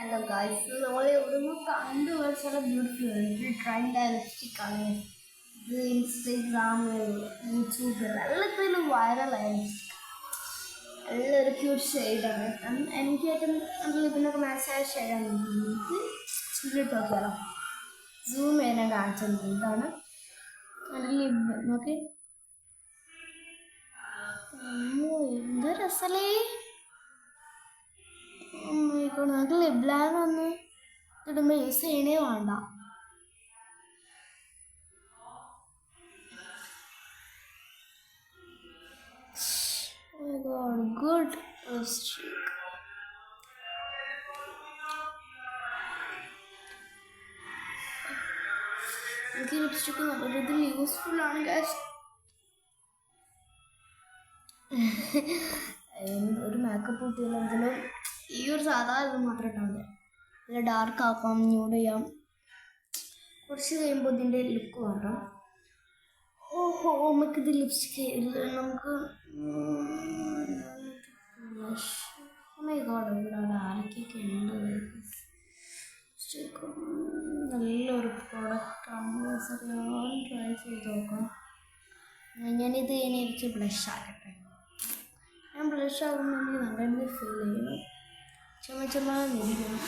Hello guys, നമ്മളെ ഇവിടുന്ന് കണ്ടു ചില ബ്യൂട്ടിഫുൾ ട്രെൻഡ് ലിപ്സ്റ്റിക് ആണ്. ഇത് ഇൻസ്റ്റഗ്രാമിൽ യൂട്യൂബിൽ എല്ലാത്തിലും വൈറലായ ലിപ്സ്റ്റിക്. നല്ലൊരു ക്യൂട്ട് ഷെയ്ഡാണ്. എനിക്ക് ഏറ്റവും നല്ല ലിപ്പിനൊക്കെ മാച്ചായ ഷെയ്ഡാണ്. ഇത് സ്പീഡിട്ട് നോക്കിയാലോ, സൂം ചെയ്യാൻ കാണിച്ചത്. ഇതാണ് നല്ല ലിപ്പ്. നോക്കി, എന്ത് രസമല്ലേ. നമുക്ക് ലിപ് ലൈനർ ഒന്ന് ഇടുമ്പോൾ യൂസ് ചെയ്യണേ വേണ്ട. Good lipstick. എനിക്ക് ലിപ്സ്റ്റിക്ക് നല്ല രീതിയിൽ യൂസ്ഫുൾ ആണ് ഗൈസ്. ഒരു മേക്കപ്പ് കിട്ടിയില്ലെങ്കിലും ഈ ഒരു സാധാ ഇത് മാത്രം ഇട്ടാൽ മതി. ഡാർക്ക് ആക്കാം, ന്യൂഡ് ചെയ്യാം. കുറച്ച് കഴിയുമ്പോൾ ഇതിൻ്റെ ലുക്ക് മാറാം. ഓഹോ, നമുക്കിത് ലിപ്സ്റ്റിക്ക് നമുക്ക് ഇവിടെ ആരൊക്കെയൊക്കെ ഉണ്ട്. ലിപ്സ്റ്റിക്ക് നല്ലൊരു പ്രോഡക്റ്റാണ്. ട്രൈ ചെയ്ത് നോക്കാം. ഞാനിത് എനിക്ക് ബ്ലഷ് ആക്കട്ടെ. ഞാൻ ബ്ലഷ് ആകുമ്പോൾ എനിക്ക് നല്ലൊരു ഫീൽ ചെയ്യണം. ചുമന്നിരിക്കണം.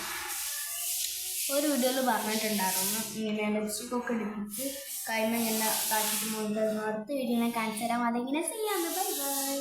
ഒരു വീഡിയോയിൽ പറഞ്ഞിട്ടുണ്ടായിരുന്നു ഇങ്ങനെ ലിപ്സ്റ്റിക്കൊക്കെ ഇടിപ്പിച്ച് കൈമ ഇങ്ങനെ കാട്ടിട്ട് പോകുന്നത്. അടുത്ത വീഡിയോ ഞാൻ കാണിച്ചു തരാം അതെങ്ങനെ ചെയ്യാമെന്ന്. Bye bye.